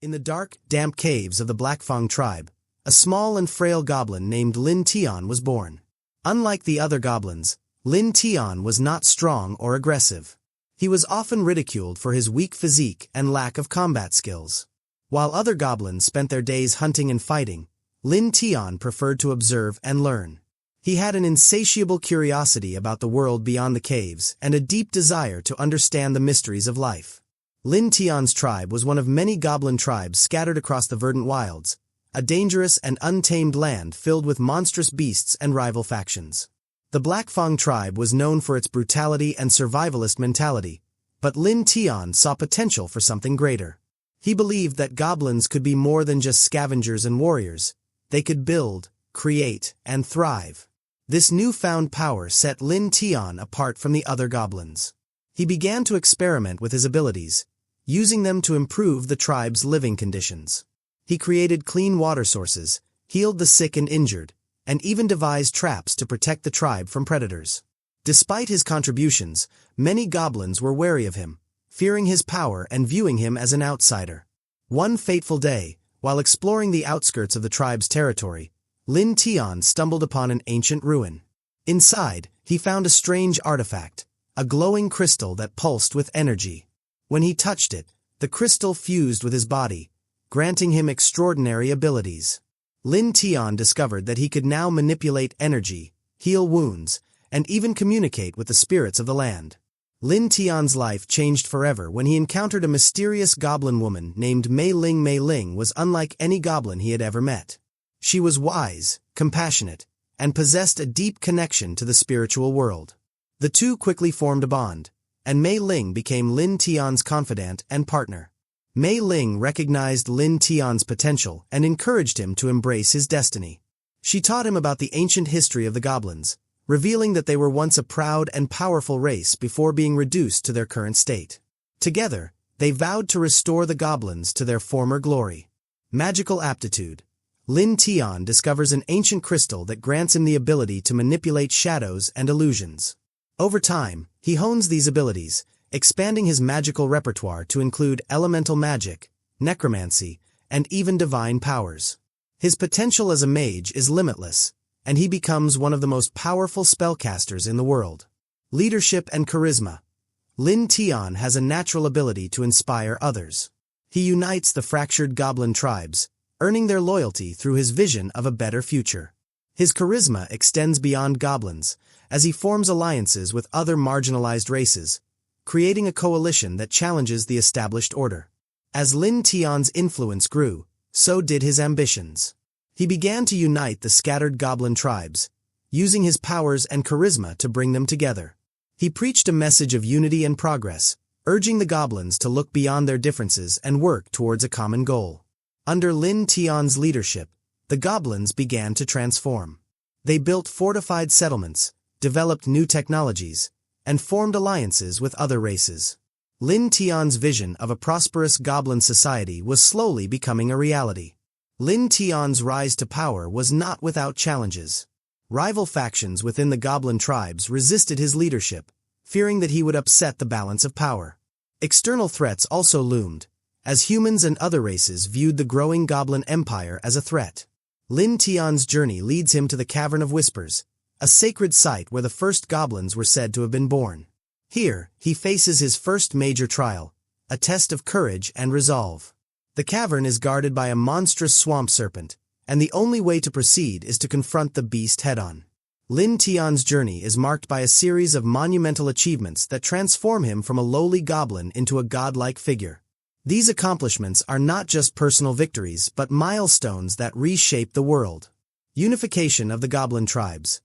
In the dark, damp caves of the Blackfang tribe, a small and frail goblin named Lin Tian was born. Unlike the other goblins, Lin Tian was not strong or aggressive. He was often ridiculed for his weak physique and lack of combat skills. While other goblins spent their days hunting and fighting, Lin Tian preferred to observe and learn. He had an insatiable curiosity about the world beyond the caves and a deep desire to understand the mysteries of life. Lin Tian's tribe was one of many goblin tribes scattered across the verdant wilds, a dangerous and untamed land filled with monstrous beasts and rival factions. The Blackfang tribe was known for its brutality and survivalist mentality, but Lin Tian saw potential for something greater. He believed that goblins could be more than just scavengers and warriors. They could build, create, and thrive. This newfound power set Lin Tian apart from the other goblins. He began to experiment with his abilities, using them to improve the tribe's living conditions. He created clean water sources, healed the sick and injured, and even devised traps to protect the tribe from predators. Despite his contributions, many goblins were wary of him, fearing his power and viewing him as an outsider. One fateful day, while exploring the outskirts of the tribe's territory, Lin Tian stumbled upon an ancient ruin. Inside, he found a strange artifact, a glowing crystal that pulsed with energy. When he touched it, the crystal fused with his body, granting him extraordinary abilities. Lin Tian discovered that he could now manipulate energy, heal wounds, and even communicate with the spirits of the land. Lin Tian's life changed forever when he encountered a mysterious goblin woman named Mei Ling. Mei Ling was unlike any goblin he had ever met. She was wise, compassionate, and possessed a deep connection to the spiritual world. The two quickly formed a bond, and Mei Ling became Lin Tian's confidant and partner. Mei Ling recognized Lin Tian's potential and encouraged him to embrace his destiny. She taught him about the ancient history of the goblins, revealing that they were once a proud and powerful race before being reduced to their current state. Together, they vowed to restore the goblins to their former glory. Magical aptitude. Lin Tian discovers an ancient crystal that grants him the ability to manipulate shadows and illusions. Over time, he hones these abilities, expanding his magical repertoire to include elemental magic, necromancy, and even divine powers. His potential as a mage is limitless, and he becomes one of the most powerful spellcasters in the world. Leadership and charisma. Lin Tian has a natural ability to inspire others. He unites the fractured goblin tribes, earning their loyalty through his vision of a better future. His charisma extends beyond goblins, as he forms alliances with other marginalized races, creating a coalition that challenges the established order. As Lin Tian's influence grew, so did his ambitions. He began to unite the scattered goblin tribes, using his powers and charisma to bring them together. He preached a message of unity and progress, urging the goblins to look beyond their differences and work towards a common goal. Under Lin Tian's leadership, the goblins began to transform. They built fortified settlements, developed new technologies, and formed alliances with other races. Lin Tian's vision of a prosperous goblin society was slowly becoming a reality. Lin Tian's rise to power was not without challenges. Rival factions within the goblin tribes resisted his leadership, fearing that he would upset the balance of power. External threats also loomed, as humans and other races viewed the growing goblin empire as a threat. Lin Tian's journey leads him to the Cavern of Whispers, a sacred site where the first goblins were said to have been born. Here, he faces his first major trial, a test of courage and resolve. The cavern is guarded by a monstrous swamp serpent, and the only way to proceed is to confront the beast head-on. Lin Tian's journey is marked by a series of monumental achievements that transform him from a lowly goblin into a godlike figure. These accomplishments are not just personal victories but milestones that reshape the world. Unification of the goblin tribes.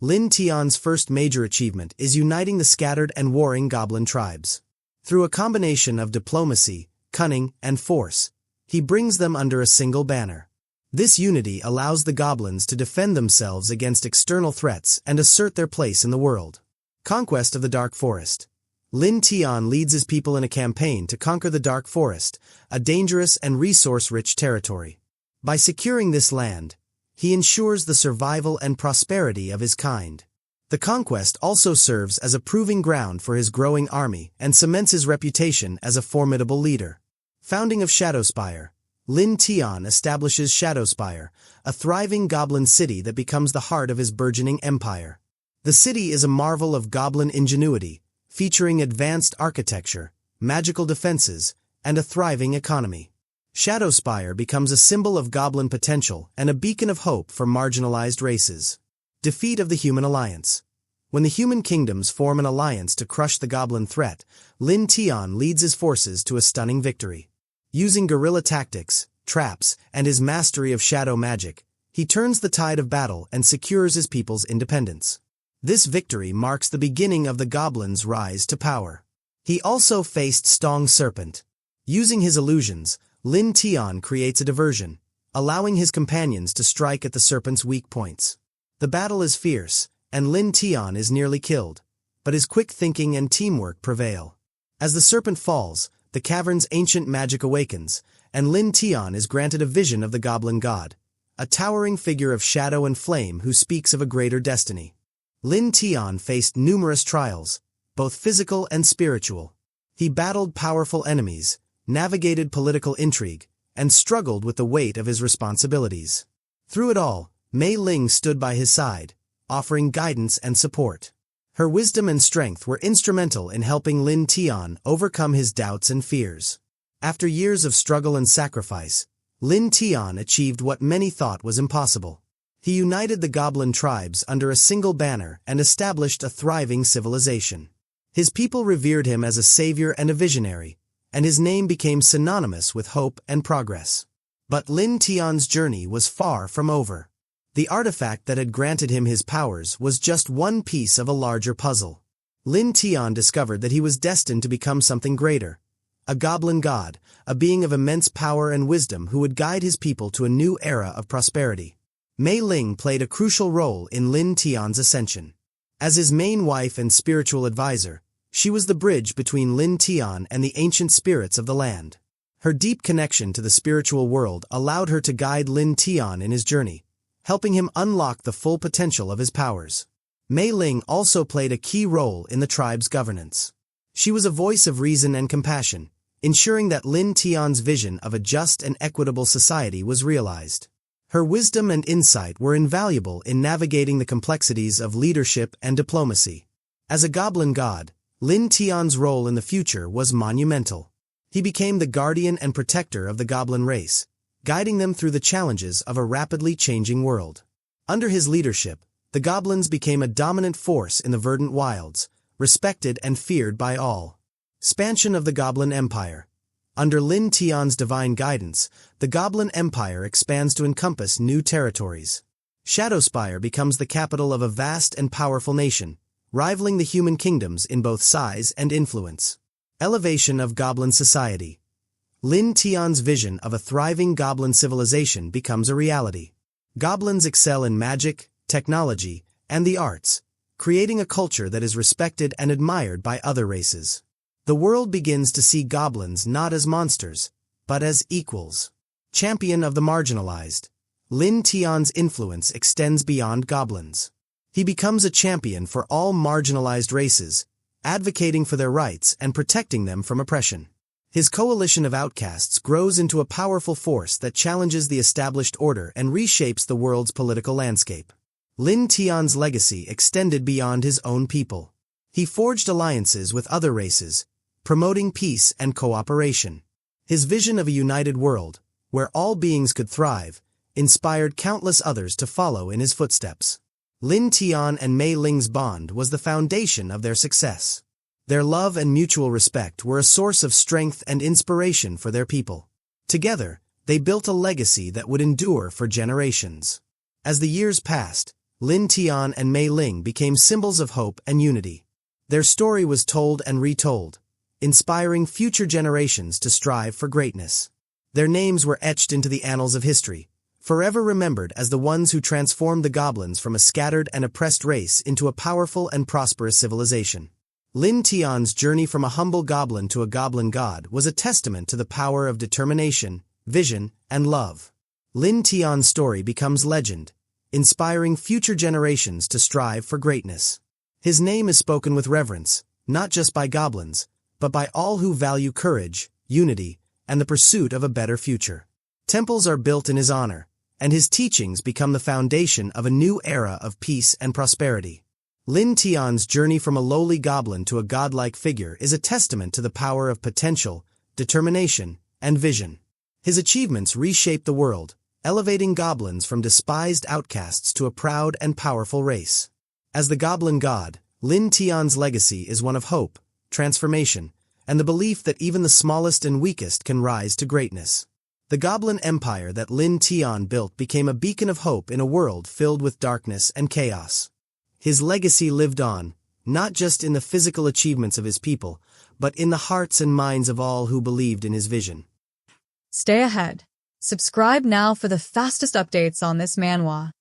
Lin Tian's first major achievement is uniting the scattered and warring goblin tribes. Through a combination of diplomacy, cunning, and force, he brings them under a single banner. This unity allows the goblins to defend themselves against external threats and assert their place in the world. Conquest of the Dark Forest. Lin Tian leads his people in a campaign to conquer the Dark Forest, a dangerous and resource-rich territory. By securing this land, he ensures the survival and prosperity of his kind. The conquest also serves as a proving ground for his growing army and cements his reputation as a formidable leader. Founding of Shadowspire. Lin Tian establishes Shadowspire, a thriving goblin city that becomes the heart of his burgeoning empire. The city is a marvel of goblin ingenuity, featuring advanced architecture, magical defenses, and a thriving economy. Shadowspire becomes a symbol of goblin potential and a beacon of hope for marginalized races. Defeat of the Human Alliance. When the human kingdoms form an alliance to crush the goblin threat, Lin Tian leads his forces to a stunning victory. Using guerrilla tactics, traps, and his mastery of shadow magic, he turns the tide of battle and secures his people's independence. This victory marks the beginning of the goblins' rise to power. He also faced Stong Serpent. Using his illusions, Lin Tian creates a diversion, allowing his companions to strike at the serpent's weak points. The battle is fierce, and Lin Tian is nearly killed, but his quick thinking and teamwork prevail. As the serpent falls, the cavern's ancient magic awakens, and Lin Tian is granted a vision of the goblin god, a towering figure of shadow and flame who speaks of a greater destiny. Lin Tian faced numerous trials, both physical and spiritual. He battled powerful enemies, navigated political intrigue, and struggled with the weight of his responsibilities. Through it all, Mei Ling stood by his side, offering guidance and support. Her wisdom and strength were instrumental in helping Lin Tian overcome his doubts and fears. After years of struggle and sacrifice, Lin Tian achieved what many thought was impossible. He united the goblin tribes under a single banner and established a thriving civilization. His people revered him as a savior and a visionary, and his name became synonymous with hope and progress. But Lin Tian's journey was far from over. The artifact that had granted him his powers was just one piece of a larger puzzle. Lin Tian discovered that he was destined to become something greater. A goblin god, a being of immense power and wisdom who would guide his people to a new era of prosperity. Mei Ling played a crucial role in Lin Tian's ascension. As his main wife and spiritual advisor, she was the bridge between Lin Tian and the ancient spirits of the land. Her deep connection to the spiritual world allowed her to guide Lin Tian in his journey, helping him unlock the full potential of his powers. Mei Ling also played a key role in the tribe's governance. She was a voice of reason and compassion, ensuring that Lin Tian's vision of a just and equitable society was realized. Her wisdom and insight were invaluable in navigating the complexities of leadership and diplomacy. As a goblin god, Lin Tian's role in the future was monumental. He became the guardian and protector of the goblin race, guiding them through the challenges of a rapidly changing world. Under his leadership, the goblins became a dominant force in the verdant wilds, respected and feared by all. Expansion of the Goblin Empire. Under Lin Tian's divine guidance, the Goblin Empire expands to encompass new territories. Shadowspire becomes the capital of a vast and powerful nation, rivaling the human kingdoms in both size and influence. Elevation of Goblin Society. Lin Tian's vision of a thriving goblin civilization becomes a reality. Goblins excel in magic, technology, and the arts, creating a culture that is respected and admired by other races. The world begins to see goblins not as monsters, but as equals. Champion of the marginalized. Lin Tian's influence extends beyond goblins. He becomes a champion for all marginalized races, advocating for their rights and protecting them from oppression. His coalition of outcasts grows into a powerful force that challenges the established order and reshapes the world's political landscape. Lin Tian's legacy extended beyond his own people. He forged alliances with other races, promoting peace and cooperation. His vision of a united world, where all beings could thrive, inspired countless others to follow in his footsteps. Lin Tian and Mei Ling's bond was the foundation of their success. Their love and mutual respect were a source of strength and inspiration for their people. Together, they built a legacy that would endure for generations. As the years passed, Lin Tian and Mei Ling became symbols of hope and unity. Their story was told and retold, inspiring future generations to strive for greatness. Their names were etched into the annals of history, forever remembered as the ones who transformed the goblins from a scattered and oppressed race into a powerful and prosperous civilization. Lin Tian's journey from a humble goblin to a goblin god was a testament to the power of determination, vision, and love. Lin Tian's story becomes legend, inspiring future generations to strive for greatness. His name is spoken with reverence, not just by goblins, but by all who value courage, unity, and the pursuit of a better future. Temples are built in his honor, and his teachings become the foundation of a new era of peace and prosperity. Lin Tian's journey from a lowly goblin to a godlike figure is a testament to the power of potential, determination, and vision. His achievements reshape the world, elevating goblins from despised outcasts to a proud and powerful race. As the goblin god, Lin Tian's legacy is one of hope, transformation, and the belief that even the smallest and weakest can rise to greatness. The goblin empire that Lin Tian built became a beacon of hope in a world filled with darkness and chaos. His legacy lived on, not just in the physical achievements of his people, but in the hearts and minds of all who believed in his vision. Stay ahead. Subscribe now for the fastest updates on this manhwa.